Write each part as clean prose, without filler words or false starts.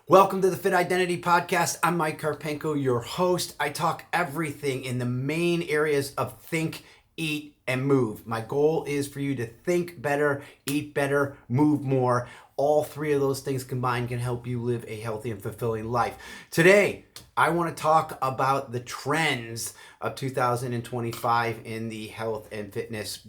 Welcome to the Fit Identity Podcast. I'm Mike Karpenko, your host. I talk everything in the main areas of think, eat, and move. My goal is for you to think better, eat better, move more. All three of those things combined can help you live a healthy and fulfilling life. Today, I want to talk about the trends of 2025 in the health and fitness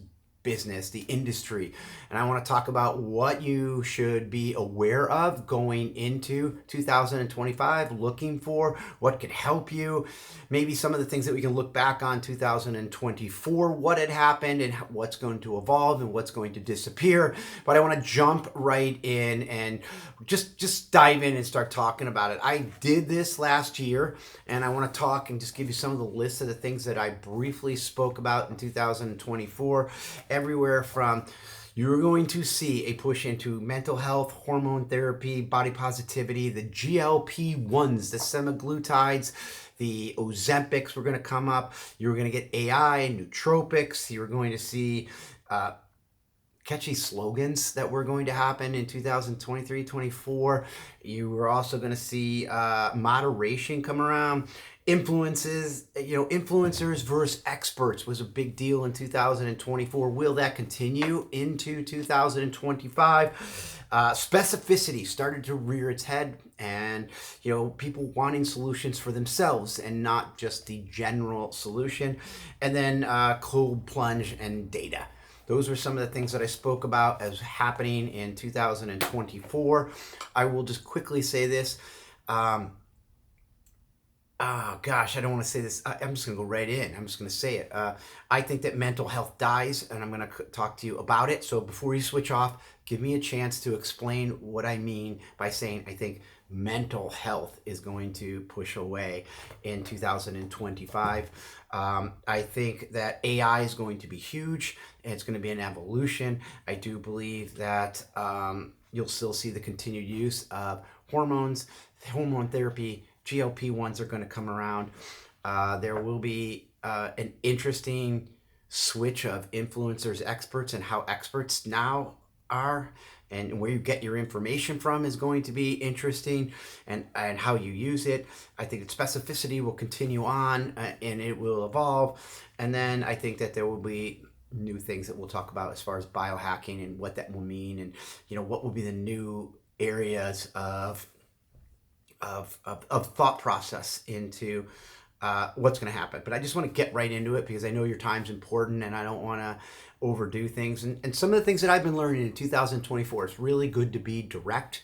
business, the industry. And I want to talk about what you should be aware of going into 2025, looking for what could help you, maybe some of the things that we can look back on 2024, what had happened and what's going to evolve and what's going to disappear. But I want to jump right in and just dive in and start talking about it. I did this last year, and I want to talk and just give you some of the lists of the things that I briefly spoke about in 2024. Everywhere from you're going to see a push into mental health, hormone therapy, body positivity, the GLP-1s, the semaglutides, the Ozempics were going to come up. You're going to get AI, nootropics. You're going to see catchy slogans that were going to happen in 2023-24. You were also going to see moderation come around. Influencers versus experts was a big deal in 2024. Will that continue into 2025? Specificity started to rear its head, and people wanting solutions for themselves and not just the general solution. And then cold plunge and data. Those were some of the things that I spoke about as happening in 2024. I will just quickly say this. I don't want to say this. I'm just going to go right in. I'm just going to say it. I think that mental health dies, and I'm going to talk to you about it. So before you switch off, give me a chance to explain what I mean by saying I think mental health is going to push away in 2025. I think that AI is going to be huge. It's going to be an evolution. I do believe that you'll still see the continued use of hormones, hormone therapy. GLP-1s are going to come around. There will be an interesting switch of influencers, experts, and how experts now are, and where you get your information from is going to be interesting, and how you use it. I think that specificity will continue on, and it will evolve. And then I think that there will be new things that we'll talk about as far as biohacking and what that will mean, and what will be the new areas of thought process into what's going to happen. But I just want to get right into it because I know your time's important and I don't want to overdo things. And some of the things that I've been learning in 2024, it's really good to be direct.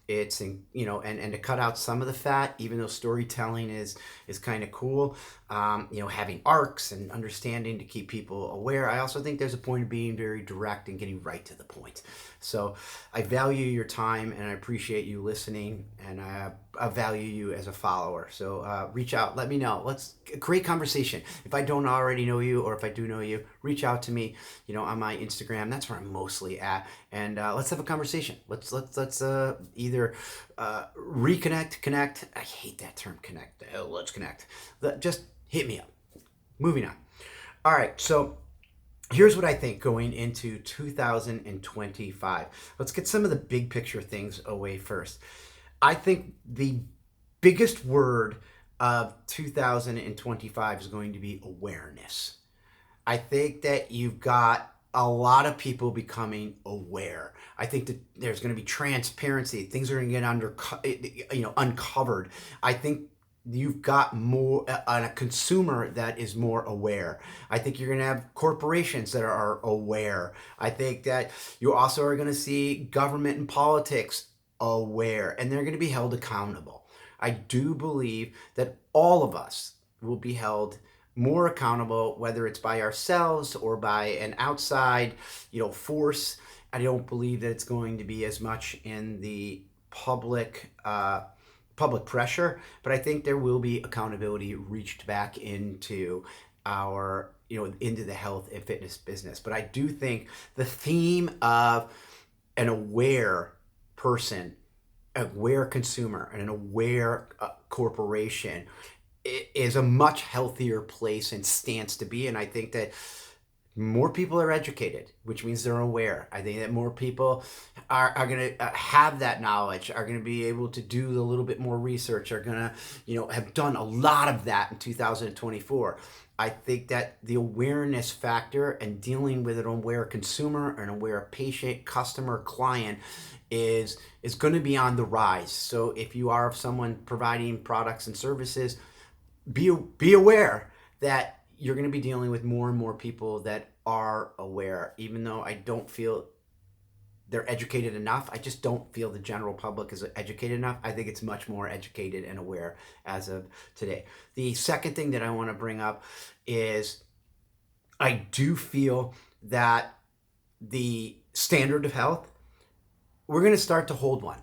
It's and to cut out some of the fat, even though storytelling is kind of cool. Having arcs and understanding to keep people aware. I also think there's a point of being very direct and getting right to the point. So I value your time and I appreciate you listening, and I value you as a follower. So reach out, let me know. Let's create conversation. If I don't already know you, or if I do know you, reach out to me. On my Instagram. That's where I'm mostly at, and let's have a conversation. Let's either reconnect, connect. I hate that term, connect. Let's connect. Just hit me up. Moving on. All right, so here's what I think going into 2025. Let's get some of the big picture things away first. I think the biggest word of 2025 is going to be awareness. I think that you've got a lot of people becoming aware. I think that there's going to be transparency. Things are going to get uncovered. I think you've got more a consumer that is more aware. I think you're going to have corporations that are aware. I think that you also are going to see government and politics aware, and they're going to be held accountable. I do believe that all of us will be held more accountable, whether it's by ourselves or by an outside, force. I don't believe that it's going to be as much in the public pressure, but I think there will be accountability reached back into our, into the health and fitness business. But I do think the theme of an aware person, aware consumer, and an aware corporation is a much healthier place and stance to be. And I think that more people are educated, which means they're aware. I think that more people are going to have that knowledge, are going to be able to do a little bit more research, are going to, have done a lot of that in 2024. I think that the awareness factor and dealing with an aware consumer, an aware patient, customer, client is going to be on the rise. So if you are someone providing products and services, be aware that you're going to be dealing with more and more people that are aware. Even though I don't feel they're educated enough, I just don't feel the general public is educated enough. I think it's much more educated and aware as of today. The second thing that I want to bring up is I do feel that the standard of health, we're going to start to hold one,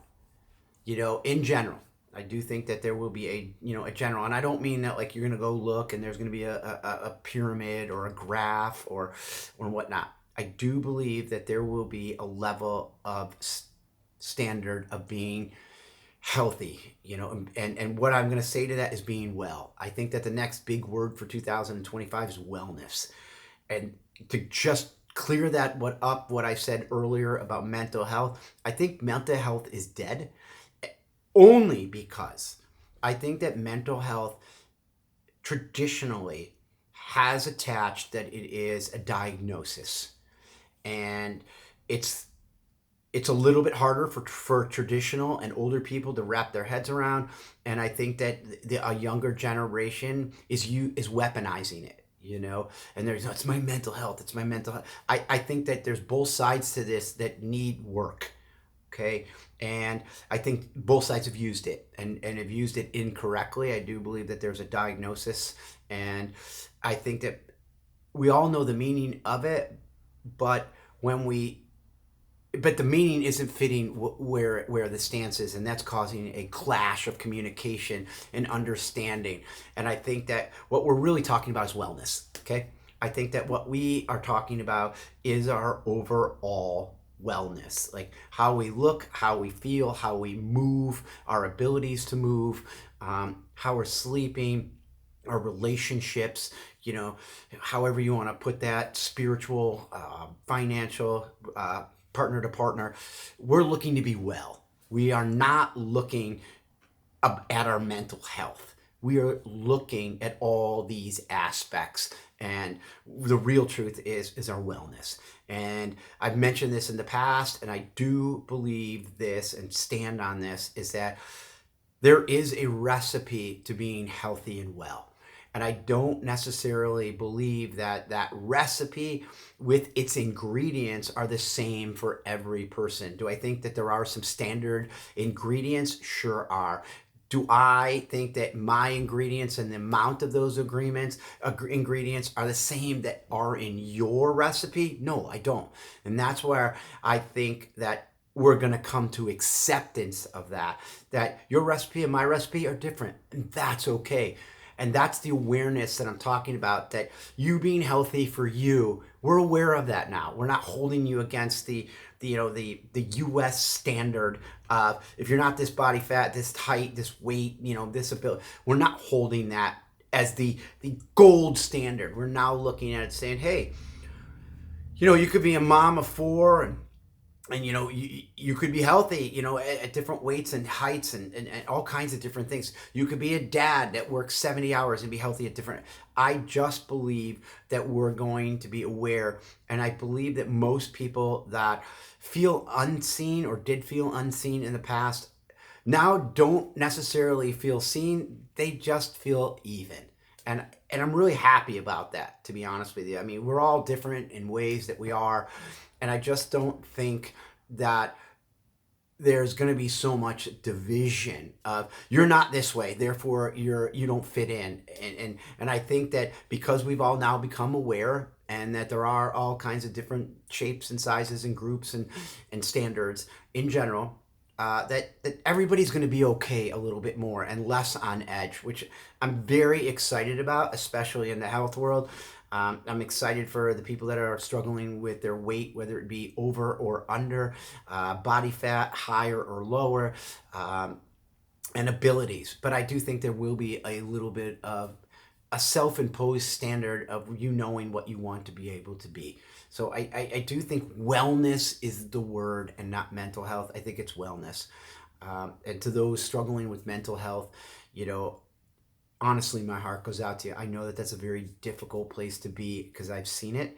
in general. I do think that there will be a general, and I don't mean that like you're going to go look and there's going to be a pyramid or a graph or whatnot. I do believe that there will be a level of standard of being healthy, and what I'm going to say to that is being well. I think that the next big word for 2025 is wellness. And to just clear that what I said earlier about mental health, I think mental health is dead only because I think that mental health traditionally has attached that it is a diagnosis, and it's it's a little bit harder for traditional and older people to wrap their heads around, and I think that a younger generation is weaponizing it, and there's, it's my mental health, it's my mental health. I think that there's both sides to this that need work. Okay. And I think both sides have used it and have used it incorrectly. I do believe that there's a diagnosis, and I think that we all know the meaning of it, but when we but the meaning isn't fitting where the stance is, and that's causing a clash of communication and understanding. And I think that what we're really talking about is wellness. Okay. I think that what we are talking about is our overall wellness, like how we look, how we feel, how we move, our abilities to move, how we're sleeping, our relationships, however you want to put that, spiritual, financial, partner to partner. We're looking to be well. We are not looking at our mental health. We are looking at all these aspects, and the real truth is our wellness. And I've mentioned this in the past, and I do believe this and stand on this, is that there is a recipe to being healthy and well. And I don't necessarily believe that that recipe with its ingredients are the same for every person. Do I think that there are some standard ingredients? Sure are. Do I think that my ingredients and the amount of those ingredients are the same that are in your recipe? No, I don't. And that's where I think that we're going to come to acceptance of that your recipe and my recipe are different, and that's okay. And that's the awareness that I'm talking about, that you being healthy for you, we're aware of that now. We're not holding you against the US standard of, if you're not this body fat, this height, this weight, this ability. We're not holding that as the gold standard. We're now looking at it saying, hey, you could be a mom of four, and you could be healthy, at different weights and heights, and all kinds of different things. You could be a dad that works 70 hours and be healthy at different. I just believe that we're going to be aware, and I believe that most people that feel unseen or did feel unseen in the past now don't necessarily feel seen. They just feel even. And I'm really happy about that, to be honest with you. I mean, we're all different in ways that we are, and I just don't think that there's going to be so much division of, you're not this way, therefore you don't fit in. And I think that because we've all now become aware, and that there are all kinds of different shapes and sizes and groups and standards in general, that everybody's going to be okay a little bit more and less on edge, which I'm very excited about, especially in the health world. I'm excited for the people that are struggling with their weight, whether it be over or under, body fat, higher or lower, and abilities. But I do think there will be a little bit of a self-imposed standard of you knowing what you want to be able to be. So I do think wellness is the word and not mental health. I think it's wellness. And to those struggling with mental health, you know, honestly, my heart goes out to you. I know that that's a very difficult place to be because I've seen it.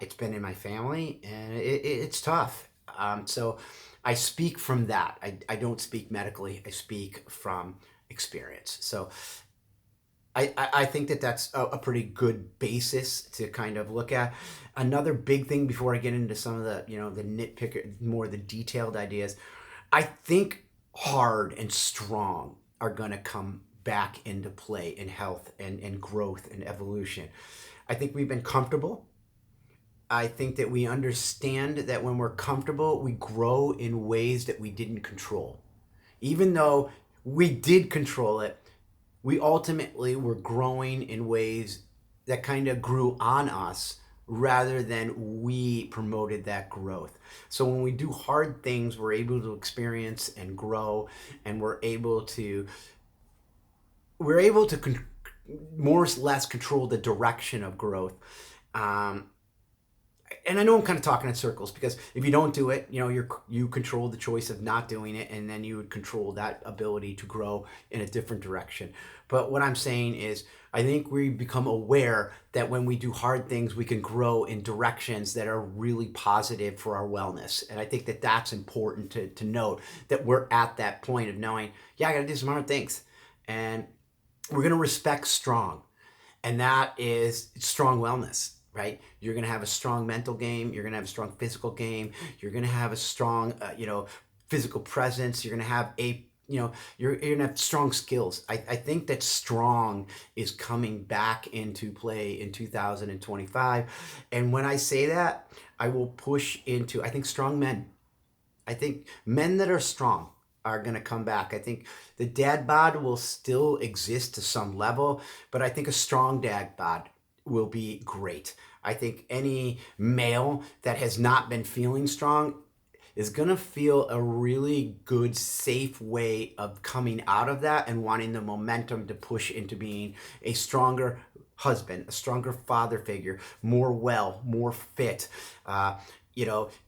It's been in my family, and it's tough. So I speak from that. I don't speak medically. I speak from experience. So I think that that's a pretty good basis to kind of look at. Another big thing before I get into some of the, you know, the nitpicker, more the detailed ideas, I think hard and strong are going to come back into play in health and growth and evolution. I think we've been comfortable. I think that we understand that when we're comfortable, we grow in ways that we didn't control. Even though we did control it, we ultimately were growing in ways that kind of grew on us rather than we promoted that growth. So when we do hard things, we're able to experience and grow, and we're able to more or less control the direction of growth. Um, and I know I'm kind of talking in circles because if you don't do it, you know, you control the choice of not doing it, and then you would control that ability to grow in a different direction. But what I'm saying is, I think we become aware that when we do hard things, we can grow in directions that are really positive for our wellness. And I think that that's important to note, that we're at that point of knowing, yeah, I got to do some hard things, and we're going to respect strong, and that is strong wellness, right? You're going to have a strong mental game. You're going to have a strong physical game. You're going to have a strong, physical presence. You're going to have you're going to have strong skills. I think that strong is coming back into play in 2025. And when I say that, I will push into, I think, strong men. I think men that are strong are going to come back. I think the dad bod will still exist to some level, but I think a strong dad bod will be great. I think any male that has not been feeling strong is going to feel a really good, safe way of coming out of that and wanting the momentum to push into being a stronger husband, a stronger father figure, more well, more fit,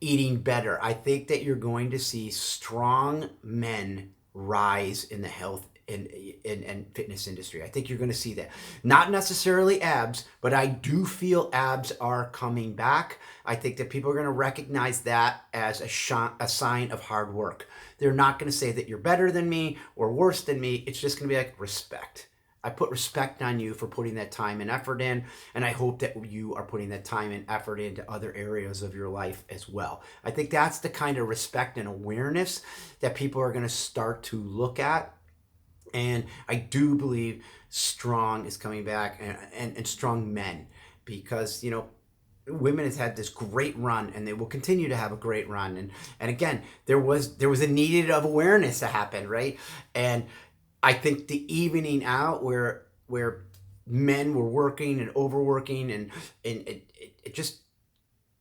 eating better. I think that you're going to see strong men rise in the health and fitness industry. I think you're going to see that. Not necessarily abs, but I do feel abs are coming back. I think that people are going to recognize that as a sign of hard work. They're not going to say that you're better than me or worse than me. It's just going to be like respect. I put respect on you for putting that time and effort in, and I hope that you are putting that time and effort into other areas of your life as well. I think that's the kind of respect and awareness that people are going to start to look at. And I do believe strong is coming back, and strong men, because, women has had this great run, and they will continue to have a great run. And again, there was a need of awareness to happen, right? And I think the evening out where men were working and overworking and it just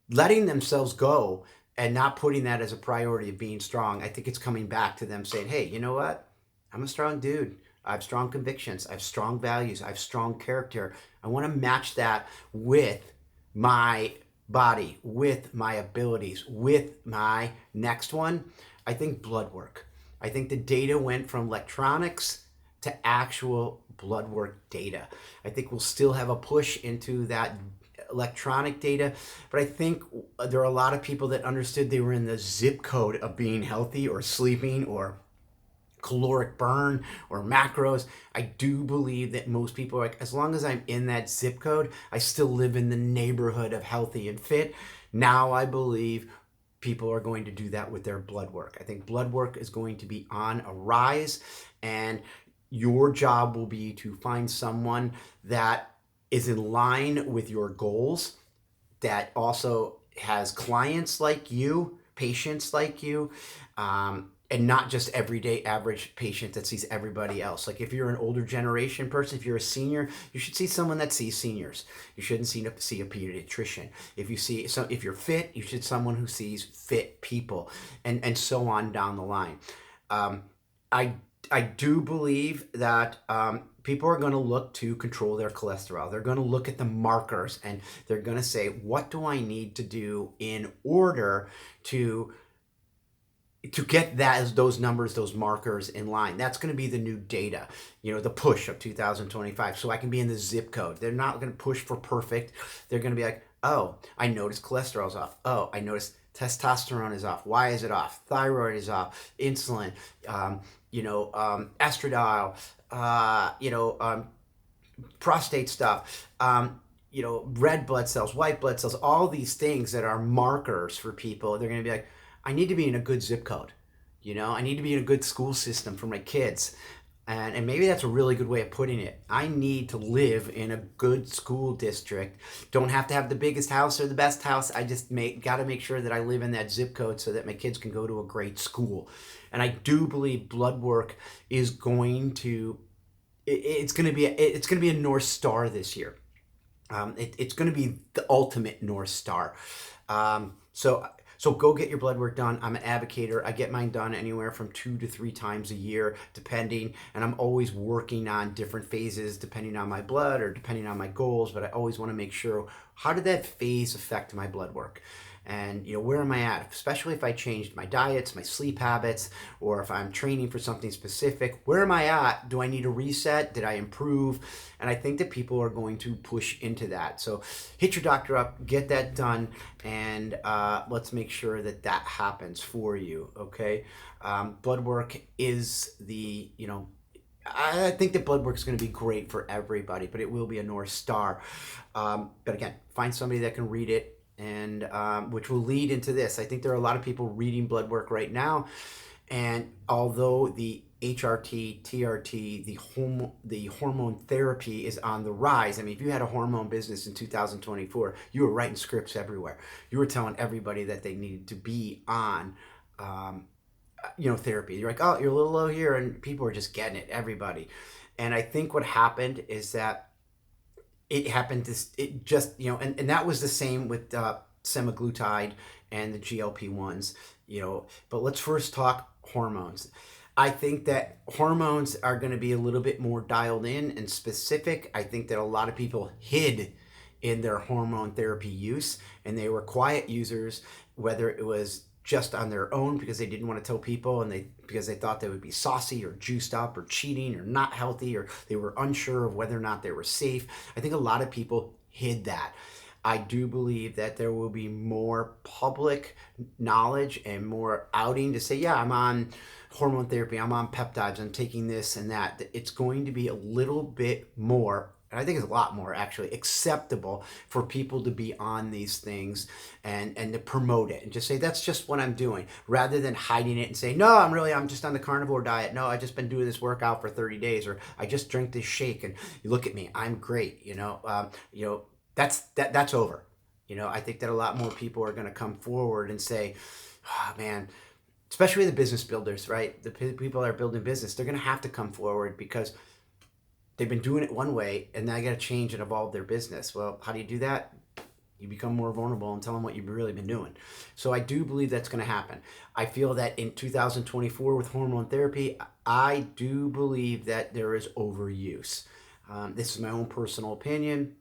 letting themselves go and not putting that as a priority of being strong, I think it's coming back to them saying, hey, you know what? I'm a strong dude. I have strong convictions. I have strong values. I have strong character. I want to match that with my body, with my abilities, with my next one. I think blood work. I think the data went from electronics to actual blood work data. I think we'll still have a push into that electronic data, but I think there are a lot of people that understood they were in the zip code of being healthy or sleeping or caloric burn or macros. I do believe that most people are like, as long as I'm in that zip code, I still live in the neighborhood of healthy and fit. Now I believe people are going to do that with their blood work. I think blood work is going to be on a rise, and your job will be to find someone that is in line with your goals, that also has clients like you, patients like you, and not just everyday average patient that sees everybody else. Like if you're an older generation person, if you're a senior, you should see someone that sees seniors. You shouldn't see a pediatrician. If you're fit, you should someone who sees fit people, and so on down the line. I I do believe that people are going to look to control their cholesterol. They're going to look at the markers and they're going to say, what do I need to do in order to get those numbers, those markers in line? That's going to be the new data, the push of 2025. So I can be in the zip code. They're not going to push for perfect. They're going to be like, oh, I noticed cholesterol's off. Oh, I noticed testosterone is off. Why is it off? Thyroid is off. Insulin, estradiol, prostate stuff, red blood cells, white blood cells, all these things that are markers for people. They're going to be like, I need to be in a good zip code. I need to be in a good school system for my kids. And maybe that's a really good way of putting it. I need to live in a good school district. Don't have to have the biggest house or the best house. I just got to make sure that I live in that zip code so that my kids can go to a great school. And I do believe blood work is going to it's going to be a North Star this year. It's going to be the ultimate North Star. So go get your blood work done. I'm an advocator. I get mine done anywhere from 2 to 3 times a year, depending. And I'm always working on different phases, depending on my blood or depending on my goals. But I always want to make sure, how did that phase affect my blood work? And where am I at? Especially if I changed my diets, my sleep habits, or if I'm training for something specific, where am I at? Do I need a reset? Did I improve? And I think that people are going to push into that. So hit your doctor up, get that done, and let's make sure that happens for you. Okay, blood work is I think that blood work is going to be great for everybody, but it will be a North Star. But again, find somebody that can read it, and which will lead into this. I think there are a lot of people reading blood work right now, and although the HRT, TRT, the hormone therapy is on the rise. I mean, if you had a hormone business in 2024, you were writing scripts everywhere. You were telling everybody that they needed to be on therapy. You're like, oh, you're a little low here, and people are just getting it, everybody. And I think what happened is that it happened and that was the same with semaglutide and the GLP-1s, but let's first talk hormones. I think that hormones are going to be a little bit more dialed in and specific. I think that a lot of people hid in their hormone therapy use, and they were quiet users, whether it was just on their own because they didn't want to tell people, and because they thought they would be saucy or juiced up or cheating or not healthy, or they were unsure of whether or not they were safe. I think a lot of people hid that. I do believe that there will be more public knowledge and more outing to say, yeah, I'm on hormone therapy, I'm on peptides, I'm taking this and that. It's going to be a little bit more, and I think it's a lot more actually, acceptable for people to be on these things and to promote it and just say, that's just what I'm doing, rather than hiding it and saying, no, I'm just on the carnivore diet. No, I just been doing this workout for 30 days, or I just drink this shake and you look at me, I'm great. That's over. I think that a lot more people are going to come forward and say, oh man, especially the business builders, right? The people that are building business, they're going to have to come forward because they've been doing it one way and now they got to change and evolve their business. Well, how do you do that? You become more vulnerable and tell them what you've really been doing. So I do believe that's going to happen. I feel that in 2024 with hormone therapy, I do believe that there is overuse. This is my own personal opinion.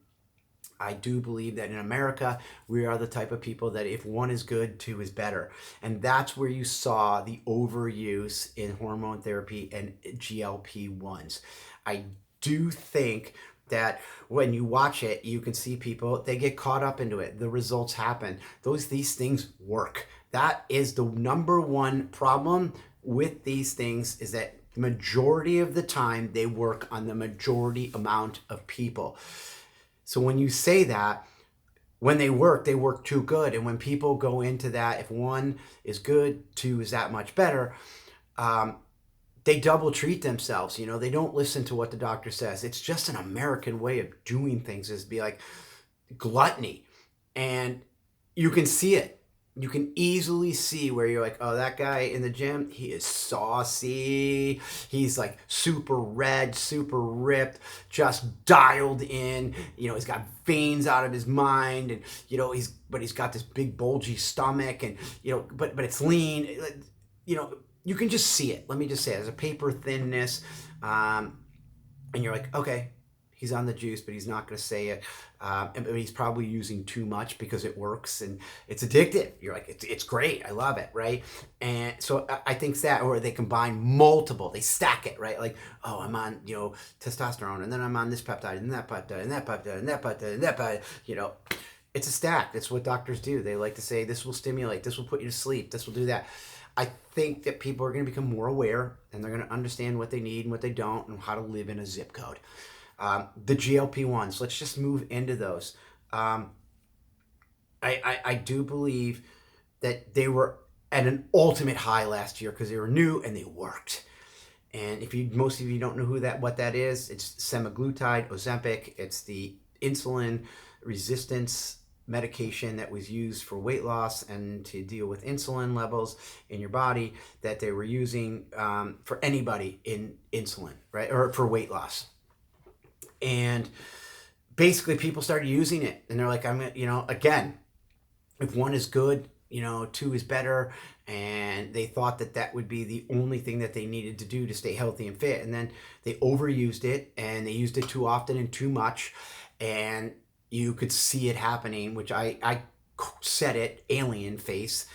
I do believe that in America, we are the type of people that if one is good, 2 is better. And that's where you saw the overuse in hormone therapy and GLP-1s. I do think that when you watch it, you can see people, they get caught up into it. The results happen. These things work. That is the number one problem with these things, is that the majority of the time they work on the majority amount of people. So when you say that, when they work too good. And when people go into that, if 1 is good, 2 is that much better, they double treat themselves. They don't listen to what the doctor says. It's just an American way of doing things, is be like gluttony. And you can see it. You can easily see where you're like, oh, that guy in the gym, he is saucy. He's like super red, super ripped, just dialed in. He's got veins out of his mind, and he's got this big bulgy stomach, and but it's lean. you can just see it. Let me just say, as a paper thinness, and you're like, okay, he's on the juice, but he's not going to say it. But he's probably using too much because it works and it's addictive. You're like, it's great. I love it. Right. And so I think that, or they combine multiple, they stack it, right? Like, oh, I'm on, testosterone, and then I'm on this peptide and that peptide and that peptide and that peptide and that peptide, it's a stack. That's what doctors do. They like to say, this will stimulate, this will put you to sleep, this will do that. I think that people are going to become more aware, and they're going to understand what they need and what they don't, and how to live in a zip code. The GLP-1s, let's just move into those. I do believe that they were at an ultimate high last year because they were new and they worked. And if most of you don't know what that is, it's semaglutide, Ozempic. It's the insulin resistance medication that was used for weight loss and to deal with insulin levels in your body, that they were using for anybody in insulin, right? Or for weight loss. And basically people started using it, and they're like, again, if one is good, two is better. And they thought that would be the only thing that they needed to do to stay healthy and fit. And then they overused it, and they used it too often and too much. And you could see it happening, which I said it, alien face,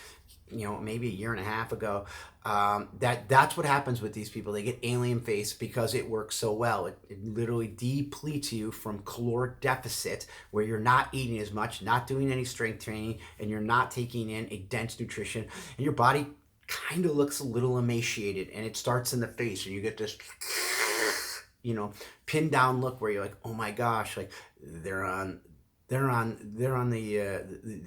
maybe a year and a half ago. That's what happens with these people. They get alien face because it works so well. It literally depletes you from caloric deficit, where you're not eating as much, not doing any strength training, and you're not taking in a dense nutrition, and your body kind of looks a little emaciated, and it starts in the face, and you get this pinned down look where you're like, oh my gosh, like they're on the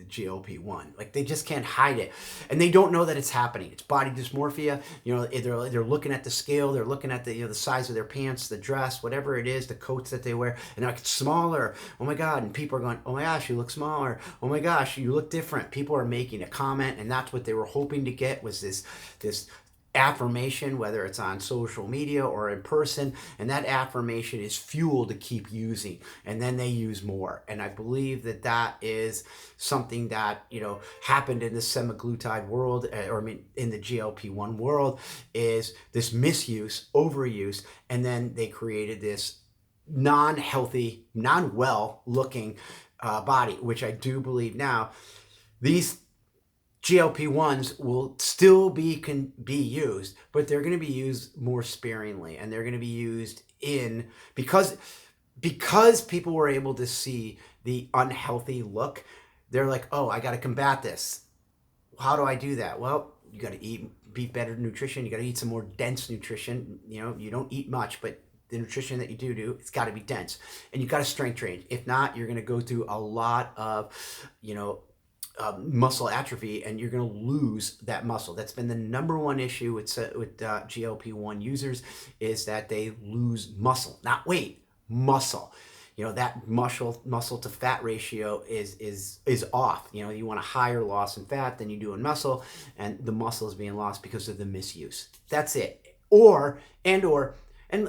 GLP-1. Like, they just can't hide it, and they don't know that it's happening. It's body dysmorphia. They're looking at the scale, they're looking at the size of their pants, the dress, whatever it is, the coats that they wear, and they're like, it's smaller. Oh my god! And people are going, oh my gosh, you look smaller. Oh my gosh, you look different. People are making a comment, and that's what they were hoping to get, was this affirmation, whether it's on social media or in person, and that affirmation is fuel to keep using, and then they use more. And I believe that is something that happened in the semaglutide world, in the GLP-1 world, is this misuse, overuse, and then they created this non-healthy, non-well looking body, which I do believe now these GLP-1s will still be used, but they're going to be used more sparingly, and they're going to be used because people were able to see the unhealthy look. They're like, oh, I got to combat this. How do I do that? Well, you got to be better nutrition. You got to eat some more dense nutrition. You don't eat much, but the nutrition that you do, it's got to be dense, and you got to strength train. If not, you're going to go through a lot of, muscle atrophy, and you're going to lose that muscle. That's been the number one issue with GLP-1 users, is that they lose muscle, not weight, muscle. That muscle to fat ratio is off. You want a higher loss in fat than you do in muscle, and the muscle is being lost because of the misuse. That's it. And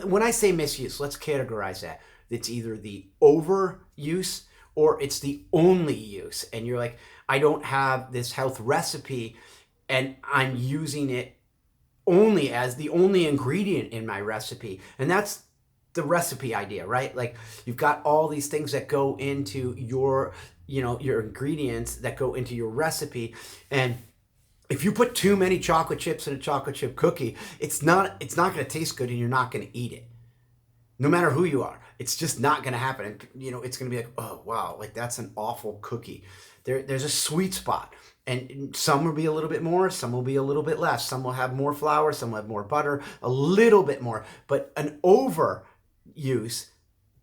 when I say misuse, let's categorize that. It's either the overuse or it's the only use. And you're like, I don't have this health recipe, and I'm using it only as the only ingredient in my recipe. And that's the recipe idea, right? Like, you've got all these things that go into your ingredients that go into your recipe. And if you put too many chocolate chips in a chocolate chip cookie, it's not going to taste good, and you're not going to eat it. No matter who you are, it's just not going to happen. And, it's going to be like, oh, wow, like that's an awful cookie. There's a sweet spot, and some will be a little bit more, some will be a little bit less. Some will have more flour, some will have more butter, a little bit more. But an overuse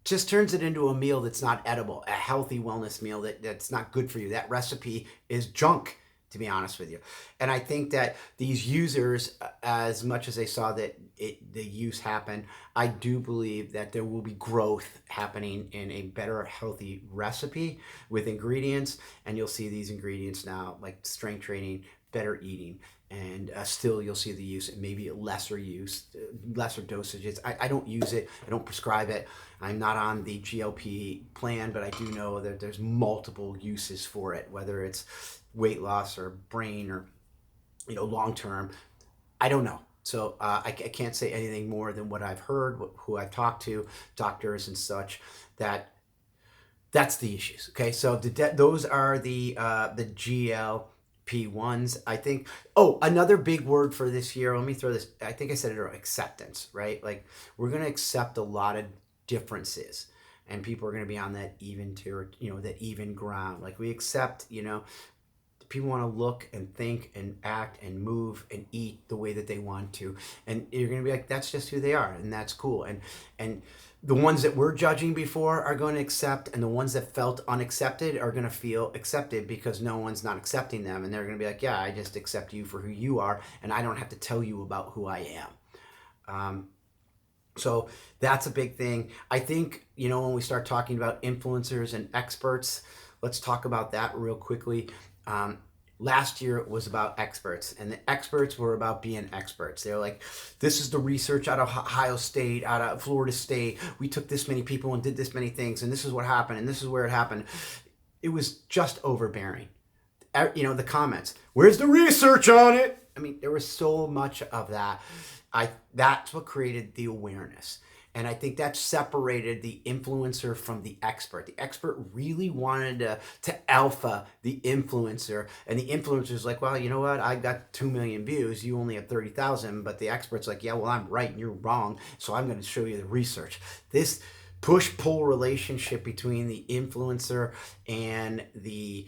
just turns it into a meal that's not edible, a healthy wellness meal that's not good for you. That recipe is junk, to be honest with you. And I think that these users, as much as they saw that the use happen, I do believe that there will be growth happening in a better, healthy recipe with ingredients. And you'll see these ingredients now, like strength training, better eating, and still you'll see the use, maybe lesser dosages. I don't use it. I don't prescribe it. I'm not on the GLP plan, but I do know that there's multiple uses for it, whether it's weight loss or brain or long term. I don't know. So I can't say anything more than what I've heard, who I've talked to, doctors and such, that that's the issues. Okay, so those are the GLP-1s. I think. Oh, another big word for this year. Let me throw this. I think I said it earlier. Acceptance, right? Like we're gonna accept a lot of differences, and people are gonna be on that even that even ground. Like we accept, people want to look and think and act and move and eat the way that they want to, and you're going to be like, that's just who they are, and that's cool. And the ones that we're judging before are going to accept, and the ones that felt unaccepted are going to feel accepted because no one's not accepting them, and they're going to be like, yeah, I just accept you for who you are, and I don't have to tell you about who I am. So that's a big thing. I think, when we start talking about influencers and experts, let's talk about that real quickly. Last year it was about experts, and the experts were about being experts. They're like, this is the research out of Ohio State, out of Florida State. We took this many people and did this many things, and this is what happened, and this is where it happened. It was just overbearing. The comments, where's the research on it? I mean, there was so much of that. That's what created the awareness. And I think that separated the influencer from the expert. The expert really wanted to alpha the influencer. And the influencer's like, well, you know what? I got 2 million views. You only have 30,000. But the expert's like, yeah, well, I'm right and you're wrong. So I'm going to show you the research. This push-pull relationship between the influencer and the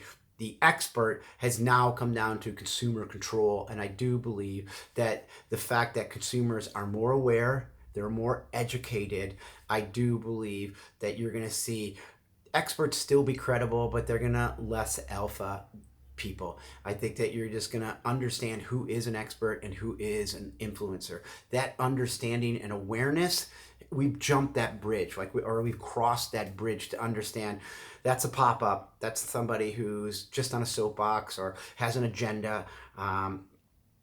expert has now come down to consumer control. And I do believe that the fact that consumers are more aware, they're more educated, I do believe that you're going to see experts still be credible, but they're going to less alpha people. I think that you're just going to understand who is an expert and who is an influencer. That understanding and awareness, we've jumped that bridge, we've crossed that bridge to understand that's a pop-up. That's somebody who's just on a soapbox or has an agenda, and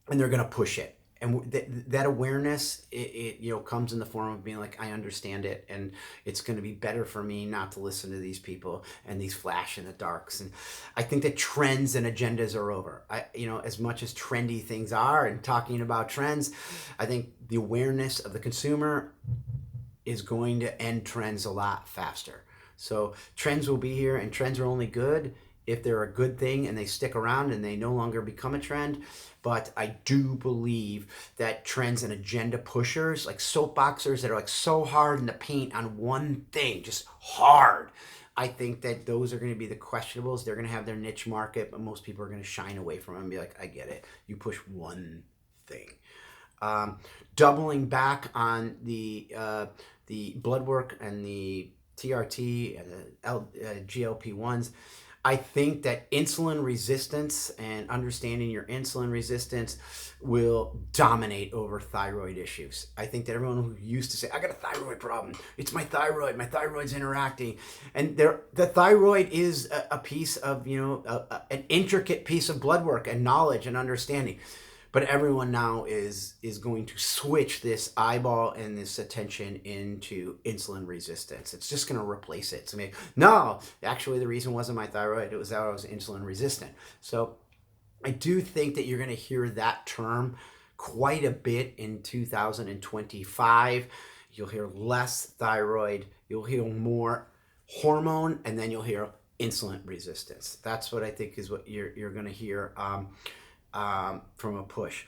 they're going to push it. And that awareness, it comes in the form of being like, I understand it, and it's going to be better for me not to listen to these people and these flash in the darks. And I think that trends and agendas are over. As much as trendy things are, and talking about trends, I think the awareness of the consumer is going to end trends a lot faster. So trends will be here, and trends are only good if they're a good thing and they stick around and they no longer become a trend. But I do believe that trends and agenda pushers, like soapboxers that are like so hard in the paint on one thing, just hard, I think that those are going to be the questionables. They're going to have their niche market, but most people are going to shine away from them and be like, I get it. You push one thing. Doubling back on the blood work and the TRT and the GLP-1s, I think that insulin resistance and understanding your insulin resistance will dominate over thyroid issues. I think that everyone who used to say, I got a thyroid problem, it's my thyroid's interacting. And the thyroid is a piece of, an intricate piece of blood work and knowledge and understanding. But everyone now is going to switch this eyeball and this attention into insulin resistance. It's just going to replace it. So no, actually the reason wasn't my thyroid. It was that I was insulin resistant. So I do think that you're going to hear that term quite a bit in 2025. You'll hear less thyroid. You'll hear more hormone, and then you'll hear insulin resistance. That's what I think is what you're going to hear from a push.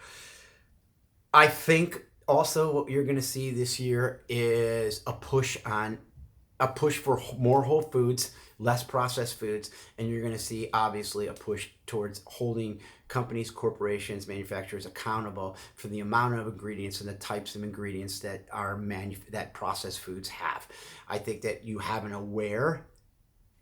I think also what you're going to see this year is a push for more whole foods, less processed foods, and you're going to see obviously a push towards holding companies, corporations, manufacturers accountable for the amount of ingredients and the types of ingredients that that processed foods have. I think that you have an aware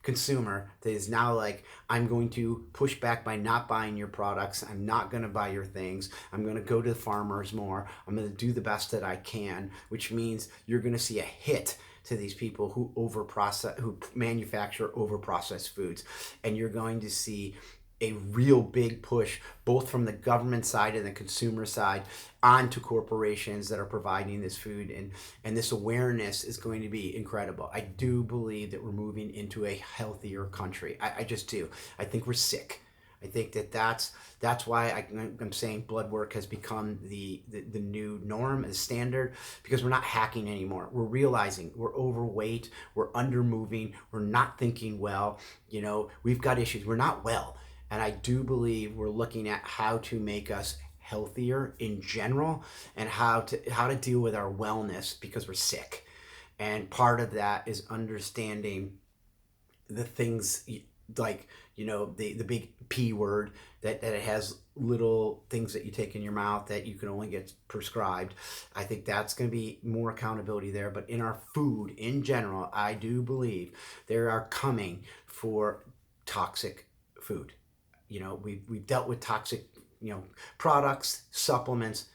consumer that is now like, I'm going to push back by not buying your products. I'm not going to buy your things. I'm going to go to the farmers more. I'm going to do the best that I can, which means you're going to see a hit to these people who manufacture over-processed foods. And you're going to see a real big push, both from the government side and the consumer side, onto corporations that are providing this food. And this awareness is going to be incredible. I do believe that we're moving into a healthier country. I just do. I think we're sick. I think that that's why I'm saying blood work has become the new norm and standard, because we're not hacking anymore. We're realizing we're overweight, we're under moving, we're not thinking well. We've got issues. We're not well, and I do believe we're looking at how to make us healthier in general, and how to deal with our wellness because we're sick. And part of that is understanding the things, like, the big P word, that it has little things that you take in your mouth that you can only get prescribed. I think that's going to be more accountability there. But in our food in general, I do believe there are coming for toxic food. We've dealt with toxic, products, supplements.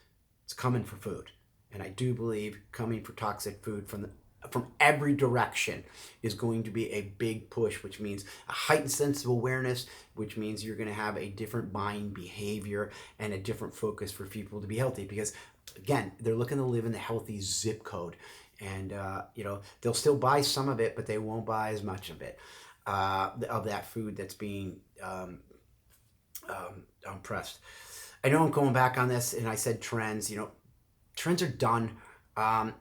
It's coming for food. And I do believe coming for toxic food from every direction is going to be a big push, which means a heightened sense of awareness, which means you're going to have a different buying behavior and a different focus for people to be healthy. Because again, they're looking to live in the healthy zip code, and they'll still buy some of it, but they won't buy as much of it, of that food that's being pressed. I know I'm going back on this, and I said trends. Trends are done. I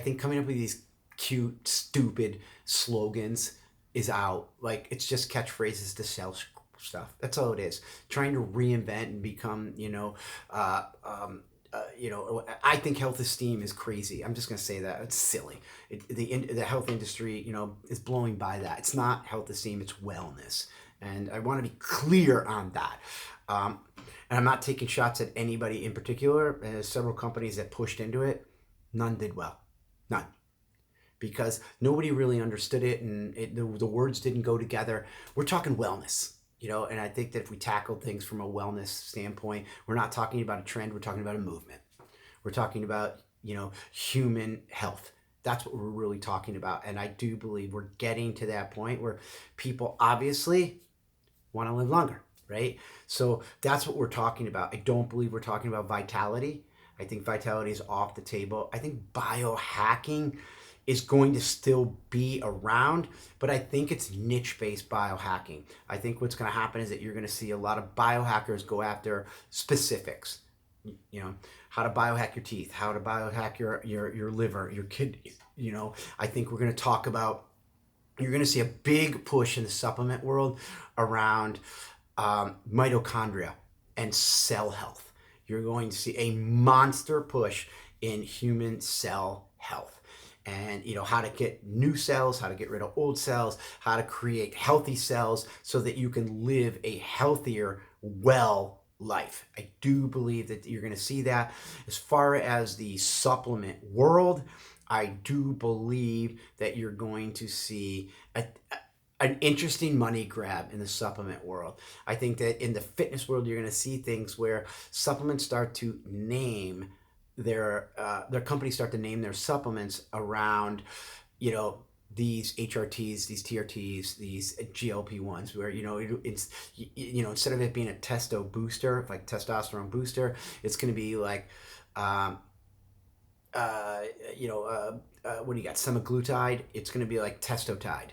think coming up with these cute, stupid slogans is out. Like, it's just catchphrases to sell stuff. That's all it is. Trying to reinvent and become, I think health esteem is crazy. I'm just going to say that. It's silly. The health industry, is blowing by that. It's not health esteem, it's wellness. And I want to be clear on that. And I'm not taking shots at anybody in particular. There's several companies that pushed into it. None did well. None. Because nobody really understood it, and the words didn't go together. We're talking wellness, and I think that if we tackle things from a wellness standpoint, we're not talking about a trend, we're talking about a movement. We're talking about, human health. That's what we're really talking about. And I do believe we're getting to that point where people obviously want to live longer, right? So that's what we're talking about. I don't believe we're talking about vitality. I think vitality is off the table. I think biohacking is going to still be around, but I think it's niche-based biohacking. I think what's going to happen is that you're going to see a lot of biohackers go after specifics. How to biohack your teeth, how to biohack your liver, your kidneys. I think we're going to talk about, you're going to see a big push in the supplement world around mitochondria and cell health. You're going to see a monster push in human cell health. And how to get new cells, how to get rid of old cells, how to create healthy cells so that you can live a healthier, well life. I do believe that you're going to see that. As far as the supplement world, I do believe that you're going to see an interesting money grab in the supplement world. I think that in the fitness world, you're going to see things where supplements start to name their companies start to name their supplements around, these HRTs, these TRTs, these GLP-1s, where, it's, instead of it being a testo booster, like testosterone booster, it's going to be like, what do you got? Semaglutide. It's going to be like testotide.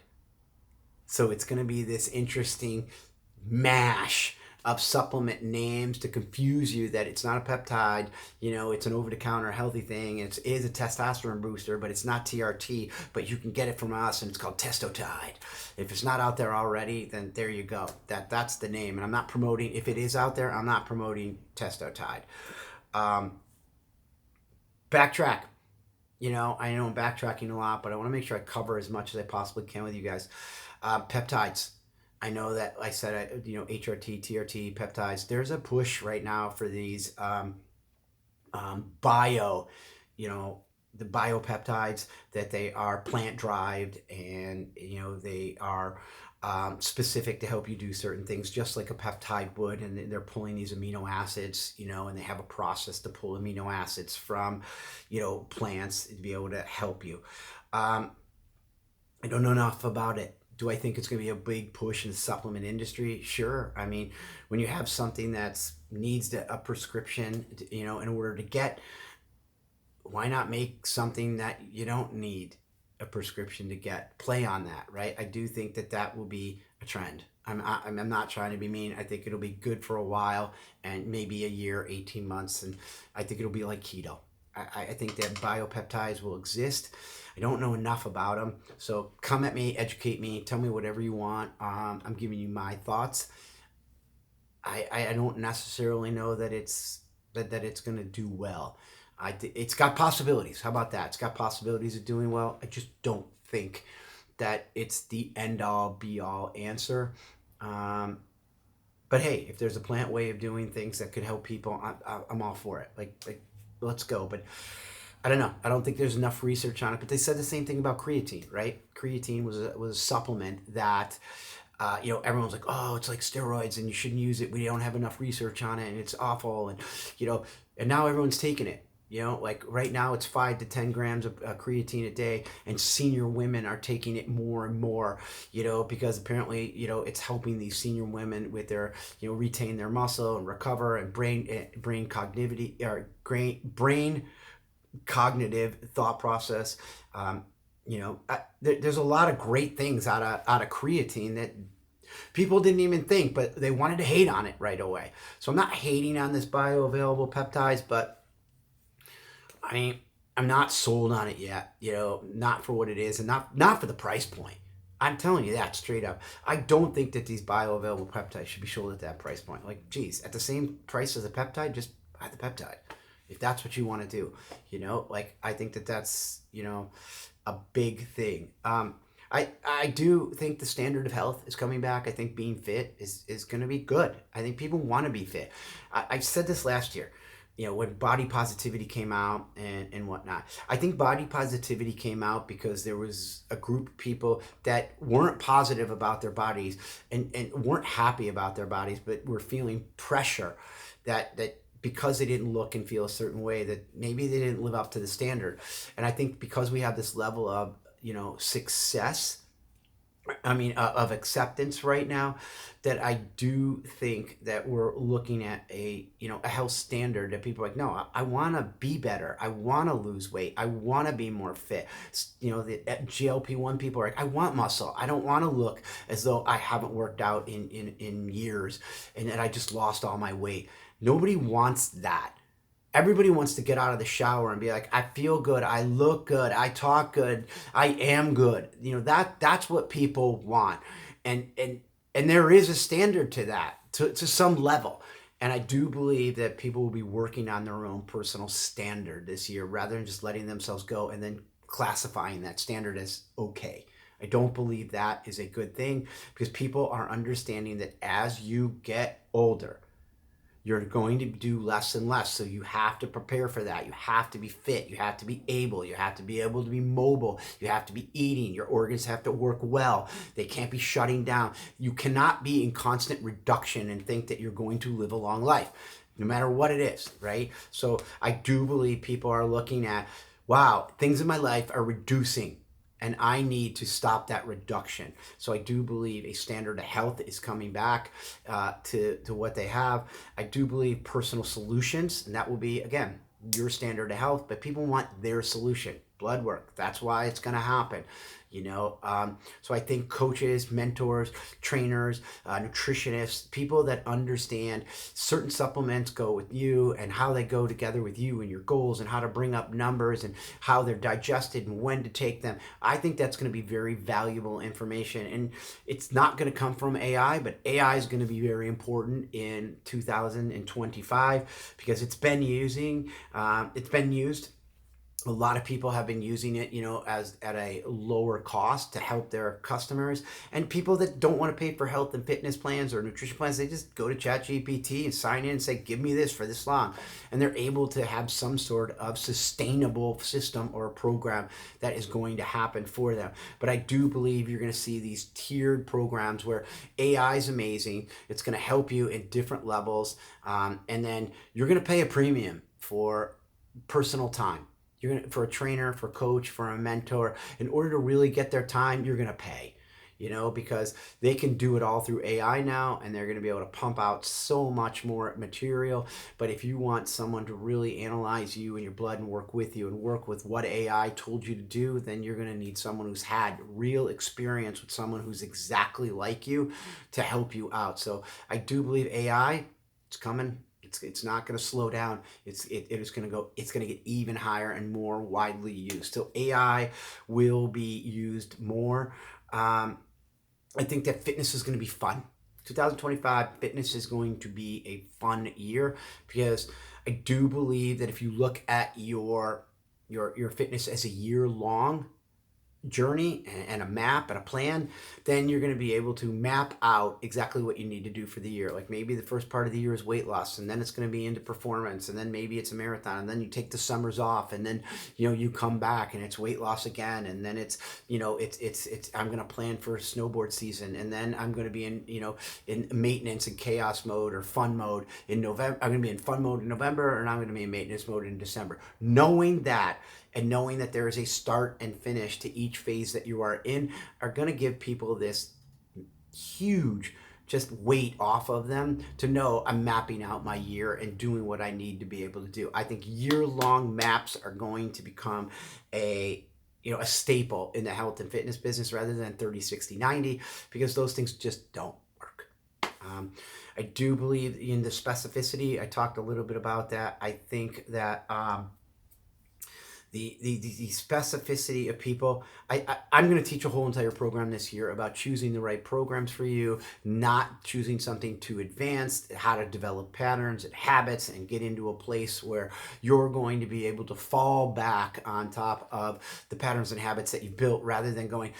So it's going to be this interesting mash of supplement names to confuse you that it's not a peptide, it's an over-the-counter healthy thing. It is a testosterone booster, but it's not TRT, but you can get it from us, and it's called testotide. If it's not out there already, then there you go. That's the name. And I'm not promoting, if it is out there, I'm not promoting testotide. Backtrack. I know I'm backtracking a lot, but I want to make sure I cover as much as I possibly can with you guys. Peptides. I know that I said, HRT, TRT, peptides. There's a push right now for these bio, the biopeptides, that they are plant derived, and they are specific to help you do certain things, just like a peptide would. And they're pulling these amino acids, and they have a process to pull amino acids from, plants to be able to help you. I don't know enough about it. Do I think it's going to be a big push in the supplement industry? Sure. I mean, when you have something that needs a prescription, in order to get, why not make something that you don't need a prescription to get? Play on that, right? I do think that will be a trend. I'm not trying to be mean. I think it'll be good for a while, and maybe a year, 18 months, and I think it'll be like keto. I think that biopeptides will exist. I don't know enough about them, so come at me, educate me, tell me whatever you want. I'm giving you my thoughts. I don't necessarily know that it's going to do well. It's got possibilities. How about that? It's got possibilities of doing well. I just don't think that it's the end all be all answer. Um, but hey, if there's a plant way of doing things that could help people, I'm all for it. Like, let's go. But I don't know. I don't think there's enough research on it. But they said the same thing about creatine, right? Creatine was a supplement that, everyone's like, oh, it's like steroids and you shouldn't use it. We don't have enough research on it and it's awful. And now everyone's taking it. Like right now it's 5 to 10 grams of creatine a day, and senior women are taking it more and more, because apparently, it's helping these senior women with their, retain their muscle and recover, and brain cognitivity, or brain cognitive thought process. There's a lot of great things out of creatine that people didn't even think, but they wanted to hate on it right away. So I'm not hating on this bioavailable peptides, but I mean, I'm not sold on it yet, not for what it is, and not for the price point. I'm telling you that straight up. I don't think that these bioavailable peptides should be sold at that price point. Like, geez, at the same price as a peptide, just buy the peptide. If that's what you want to do, like, I think that's, a big thing. I do think the standard of health is coming back. I think being fit is going to be good. I think people want to be fit. I said this last year, when body positivity came out and whatnot. I think body positivity came out because there was a group of people that weren't positive about their bodies and weren't happy about their bodies, but were feeling pressure that because they didn't look and feel a certain way, that maybe they didn't live up to the standard. And I think because we have this level of, success, of acceptance right now, that I do think that we're looking at a health standard that people are like, no, I want to be better. I want to lose weight. I want to be more fit. The GLP-1 people are like, I want muscle. I don't want to look as though I haven't worked out in years and that I just lost all my weight. Nobody wants that. Everybody wants to get out of the shower and be like, I feel good, I look good, I talk good, I am good. That's what people want. And there is a standard to that, to some level. And I do believe that people will be working on their own personal standard this year, rather than just letting themselves go and then classifying that standard as okay. I don't believe that is a good thing, because people are understanding that as you get older, you're going to do less and less. So you have to prepare for that. You have to be fit. You have to be able. You have to be able to be mobile. You have to be eating. Your organs have to work well. They can't be shutting down. You cannot be in constant reduction and think that you're going to live a long life, no matter what it is, right? So I do believe people are looking at, wow, things in my life are reducing, and I need to stop that reduction. So I do believe a standard of health is coming back to what they have. I do believe personal solutions, and that will be, again, your standard of health, but people want their solution. Blood work, that's why it's going to happen. So I think coaches, mentors, trainers, nutritionists, people that understand certain supplements go with you and how they go together with you and your goals, and how to bring up numbers and how they're digested and when to take them. I think that's going to be very valuable information, and it's not going to come from AI, but AI is going to be very important in 2025 because it's been used. A lot of people have been using it, as at a lower cost to help their customers. And people that don't want to pay for health and fitness plans or nutrition plans, they just go to ChatGPT and sign in and say, give me this for this long. And they're able to have some sort of sustainable system or a program that is going to happen for them. But I do believe you're going to see these tiered programs where AI is amazing. It's going to help you in different levels. And then you're going to pay a premium for personal time. For a trainer, for a coach, for a mentor, in order to really get their time, you're going to pay. because they can do it all through AI now, and they're going to be able to pump out so much more material. But if you want someone to really analyze you and your blood and work with you and work with what AI told you to do, then you're going to need someone who's had real experience with someone who's exactly like you to help you out. So I do believe AI, it's coming. It's not going to slow down. It is going to go. It's going to get even higher and more widely used. So AI will be used more. I think that fitness is going to be fun. 2025 fitness is going to be a fun year, because I do believe that if you look at your fitness as a year long journey and a map and a plan, then you're going to be able to map out exactly what you need to do for the year. Like maybe the first part of the year is weight loss, and then it's going to be into performance, and then maybe it's a marathon, and then you take the summers off, and then you come back and it's weight loss again, and then it's I'm going to plan for a snowboard season, and then I'm going to be in maintenance and chaos mode or fun mode in November. I'm going to be in fun mode in November, and I'm going to be in maintenance mode in December. Knowing that, and knowing that there is a start and finish to each phase that you are in, are going to give people this huge just weight off of them to know I'm mapping out my year and doing what I need to be able to do. I think year-long maps are going to become a staple in the health and fitness business rather than 30, 60, 90, because those things just don't work. I do believe in the specificity. I talked a little bit about that. I think that the specificity of people. I'm going to teach a whole entire program this year about choosing the right programs for you, not choosing something too advanced, how to develop patterns and habits and get into a place where you're going to be able to fall back on top of the patterns and habits that you've built, rather than going,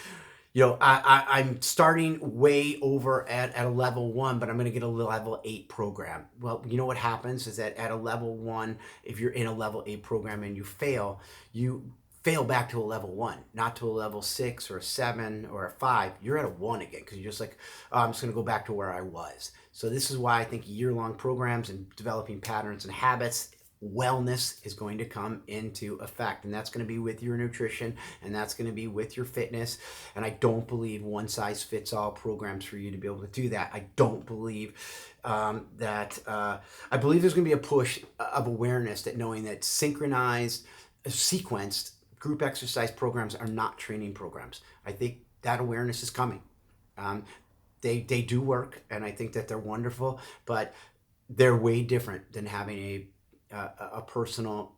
I'm starting way over at a level 1, but I'm going to get a level 8 program. Well, you know what happens is that at a level 1, if you're in a level 8 program and you fail back to a level 1, not to a level 6 or a 7 or a 5. You're at a 1 again, because you're just like, oh, I'm just going to go back to where I was. So this is why I think year-long programs and developing patterns and habits, wellness is going to come into effect, and that's going to be with your nutrition, and that's going to be with your fitness. And I don't believe one size fits all programs for you to be able to do that. I don't believe that. I believe there's going to be a push of awareness, that knowing that synchronized, sequenced group exercise programs are not training programs. I think that awareness is coming. They do work, and I think that they're wonderful, but they're way different than having a personal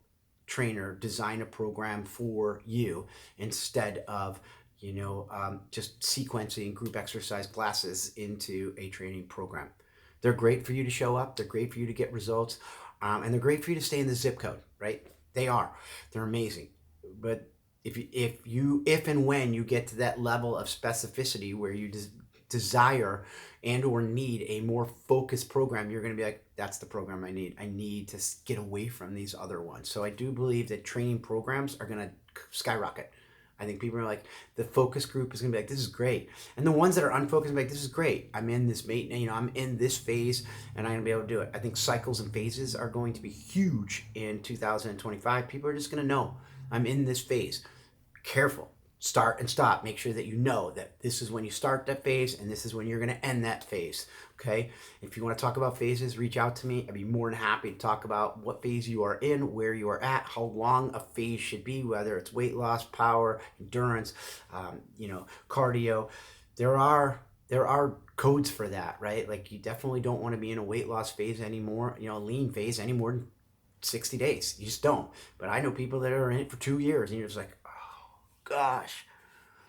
trainer design a program for you, instead of just sequencing group exercise classes into a training program. They're great for you to show up, they're great for you to get results, and they're great for you to stay in the zip code, right? They're amazing. But if and when you get to that level of specificity where you desire and or need a more focused program, you're going to be like, that's the program I need. I need to get away from these other ones. So I do believe that training programs are going to skyrocket. I think people are like, the focus group is going to be like, this is great. And the ones that are unfocused are like, this is great. I'm in this I'm in this phase, and I'm going to be able to do it. I think cycles and phases are going to be huge in 2025. People are just going to know, I'm in this phase. Careful. Start and stop. Make sure that you know that this is when you start that phase, and this is when you're going to end that phase. Okay? If you want to talk about phases, reach out to me. I'd be more than happy to talk about what phase you are in, where you are at, how long a phase should be, whether it's weight loss, power, endurance, cardio. There are codes for that, right? Like, you definitely don't want to be in a weight loss phase anymore, lean phase any more than 60 days. You just don't. But I know people that are in it for 2 years, and you're just like, gosh,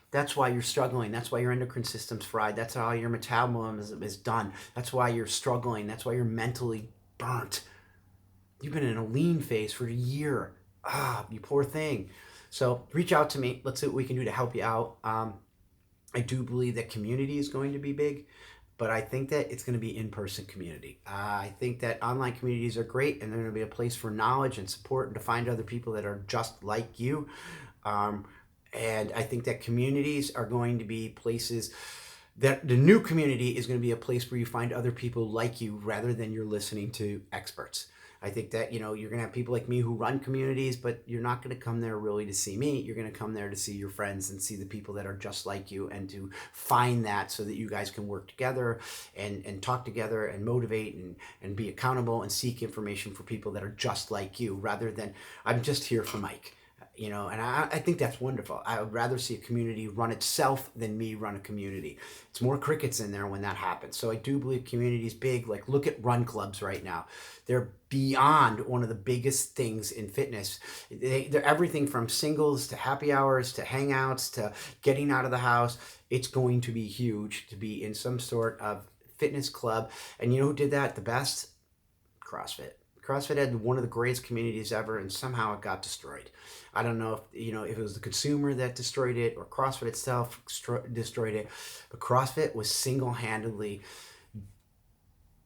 that's why you're struggling. That's why your endocrine system's fried. That's how your metabolism is done. That's why you're struggling. That's why you're mentally burnt. You've been in a lean phase for a year. You poor thing. So reach out to me. Let's see what we can do to help you out. I do believe that community is going to be big, but I think that it's going to be in-person community. I think that online communities are great, and they're going to be a place for knowledge and support, and to find other people that are just like you. And I think that communities are going to be places that the new community is going to be a place where you find other people like you, rather than you're listening to experts. I think that, you're going to have people like me who run communities, but you're not going to come there really to see me. You're going to come there to see your friends and see the people that are just like you, and to find that so that you guys can work together and talk together and motivate and be accountable and seek information for people that are just like you, rather than I'm just here for Mike. And I think that's wonderful. I would rather see a community run itself than me run a community. It's more crickets in there when that happens. So I do believe community is big. Like, look at run clubs right now. They're beyond one of the biggest things in fitness. They're everything from singles to happy hours to hangouts to getting out of the house. It's going to be huge to be in some sort of fitness club. And you know who did that the best? CrossFit. CrossFit had one of the greatest communities ever, and somehow it got destroyed. I don't know if it was the consumer that destroyed it or CrossFit itself destroyed it, but CrossFit was single-handedly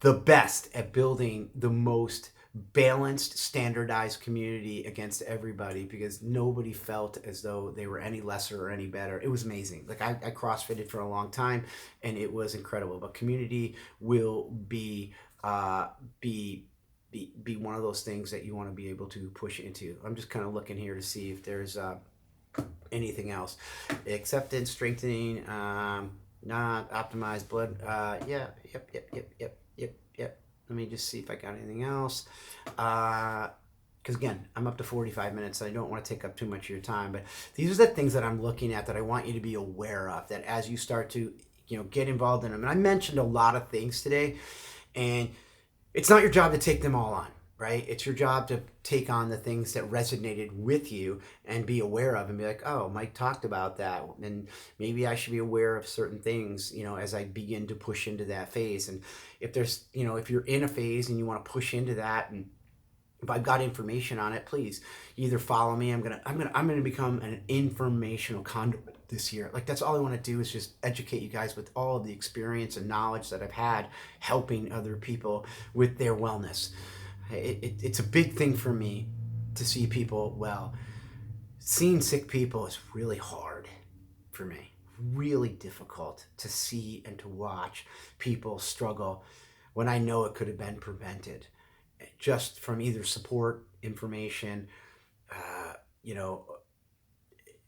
the best at building the most balanced, standardized community against everybody, because nobody felt as though they were any lesser or any better. It was amazing. Like, I CrossFitted for a long time, and it was incredible. But community will be one of those things that you want to be able to push into. I'm just kind of looking here to see if there's anything else. Acceptance, strengthening, not optimized blood. Yeah, yep. Let me just see if I got anything else. Because again, I'm up to 45 minutes. So I don't want to take up too much of your time, but these are the things that I'm looking at that I want you to be aware of, that as you start to get involved in them. And I mentioned a lot of things today, and it's not your job to take them all on, right? It's your job to take on the things that resonated with you and be aware of, and be like, oh, Mike talked about that, and maybe I should be aware of certain things, as I begin to push into that phase. And if there's, if you're in a phase and you want to push into that, and if I've got information on it, please either follow me. I'm gonna become an informational conduit this year. Like, that's all I want to do, is just educate you guys with all of the experience and knowledge that I've had helping other people with their wellness. It's a big thing for me to see people well. Seeing sick people is really hard for me. Really difficult to see and to watch people struggle when I know it could have been prevented, just from either support, information,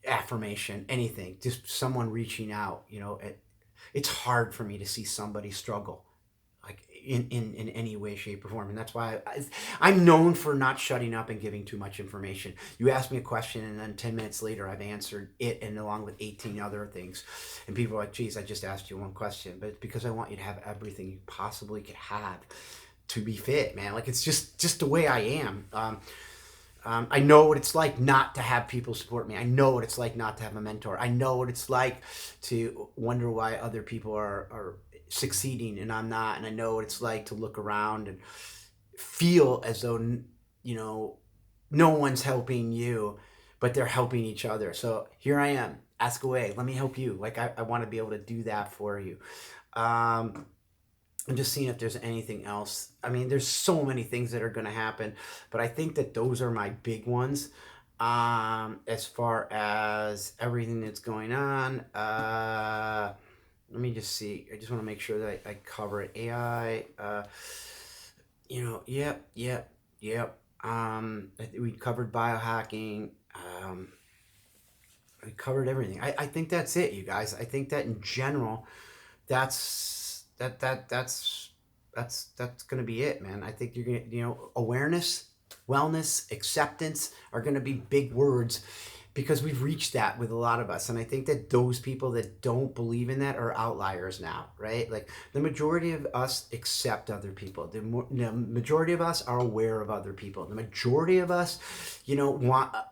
affirmation, anything, just someone reaching out. It's hard for me to see somebody struggle, like in any way, shape, or form. And that's why I'm known for not shutting up and giving too much information. You ask me a question, and then 10 minutes later I've answered it, and along with 18 other things, and people are like, geez, I just asked you one question. But it's because I want you to have everything you possibly could have to be fit, man. Like, it's just the way I am. I know what it's like not to have people support me. I know what it's like not to have a mentor. I know what it's like to wonder why other people are succeeding and I'm not. And I know what it's like to look around and feel as though, no one's helping you, but they're helping each other. So here I am. Ask away. Let me help you. Like, I want to be able to do that for you. I'm just seeing if there's anything else. I mean, there's so many things that are going to happen, but I think that those are my big ones. As far as everything that's going on, let me just see. I just want to make sure that I cover it. AI, yep. We covered biohacking. We covered everything. I think that's it, you guys. I think that in general, that's going to be it, man. I think you're going to, awareness, wellness, acceptance are going to be big words, because we've reached that with a lot of us. And I think that those people that don't believe in that are outliers now, right? Like, the majority of us accept other people. The majority of us are aware of other people. The majority of us,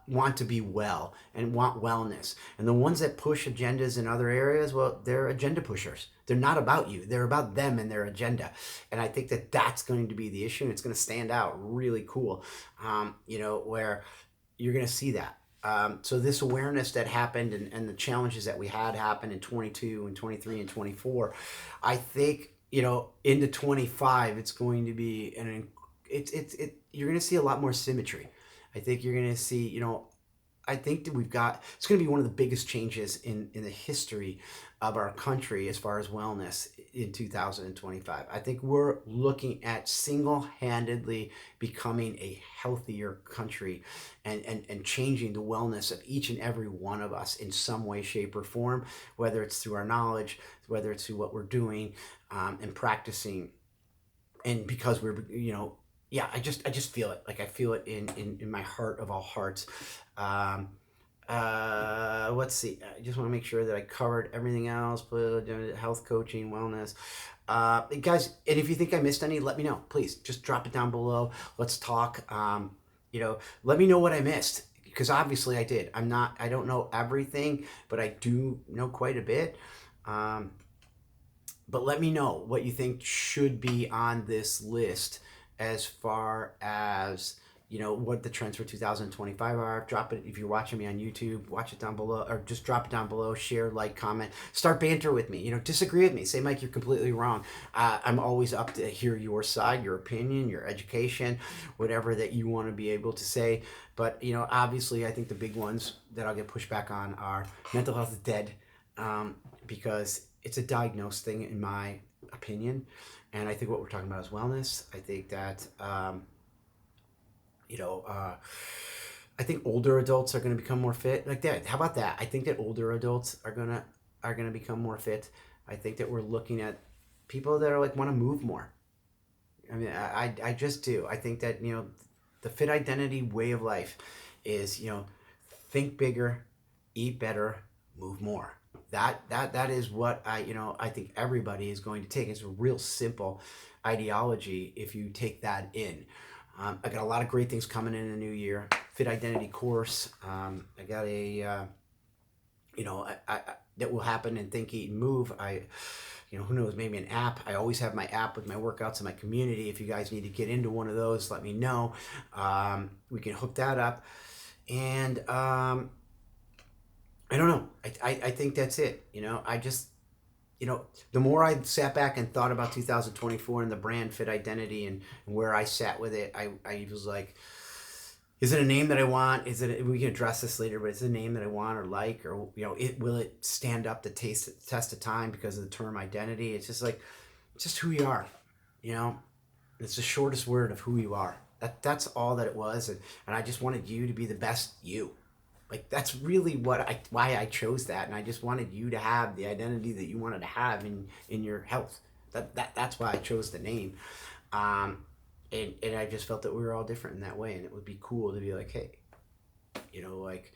want to be well and want wellness. And the ones that push agendas in other areas, well, they're agenda pushers. They're not about you. They're about them and their agenda. And I think that that's going to be the issue. And it's going to stand out really cool, where you're going to see that. So this awareness that happened, and the challenges that we had happen in 22 and 23 and 24, I think, into 25, it's going to be, you're going to see a lot more symmetry. I think you're going to see, I think that it's going to be one of the biggest changes in the history of our country as far as wellness in 2025. I think we're looking at single-handedly becoming a healthier country and changing the wellness of each and every one of us in some way, shape, or form, whether it's through our knowledge, whether it's through what we're doing and practicing. And because yeah, I just feel it. Like I feel it in my heart of all hearts. Um, let's see. I just want to make sure that I covered everything else. Health coaching, wellness. Guys, and if you think I missed any, let me know. Please just drop it down below. Let's talk. Let me know what I missed because obviously I did. I don't know everything, but I do know quite a bit. But let me know what you think should be on this list as far as what the trends for 2025 are. Drop it if you're watching me on YouTube. Watch it down below, or just drop it down below. Share, like, comment, start banter with me. Disagree with me. Say, Mike, you're completely wrong. I'm always up to hear your side, your opinion, your education, whatever that you want to be able to say. But obviously, I think the big ones that I'll get pushback on are mental health is dead, because it's a diagnosed thing in my opinion, and I think what we're talking about is wellness. I think that I think older adults are going to become more fit. Like that. How about that? I think that older adults are gonna become more fit. I think that we're looking at people that are like want to move more. I mean, I just do. I think that the fit identity way of life is think bigger, eat better, move more. That is what I think everybody is going to take. It's a real simple ideology if you take that in. I got a lot of great things coming in the new year. Fit identity course. I got a that will happen in Think, Eat, and Move. Who knows, maybe an app. I always have my app with my workouts in my community. If you guys need to get into one of those, let me know. We can hook that up. And I don't know. I think that's it. I just, the more I sat back and thought about 2024 and the brand Fit Identity and where I sat with it, I was like, is it a name that I want? We can address this later, but is it a name that I want or like, or, will it stand up the test of time because of the term identity? It's just like, it's just who you are, it's the shortest word of who you are. That's all that it was. And I just wanted you to be the best you. Like that's really why I chose that, and I just wanted you to have the identity that you wanted to have in your health. That's why I chose the name, and I just felt that we were all different in that way, and it would be cool to be like, hey, like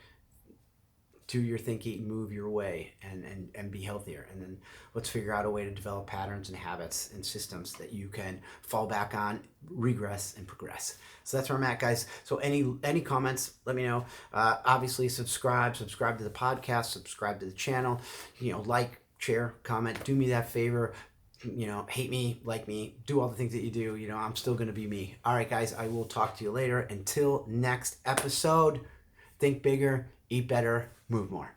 do your think, eat, and move your way, and be healthier, and then let's figure out a way to develop patterns and habits and systems that you can fall back on, regress, and progress. So that's where I'm at, guys. So any comments, let me know. Obviously, subscribe to the podcast, subscribe to the channel. Like, share, comment. Do me that favor. Hate me, like me, do all the things that you do. I'm still gonna be me. All right, guys. I will talk to you later. Until next episode. Think bigger, eat better, move more.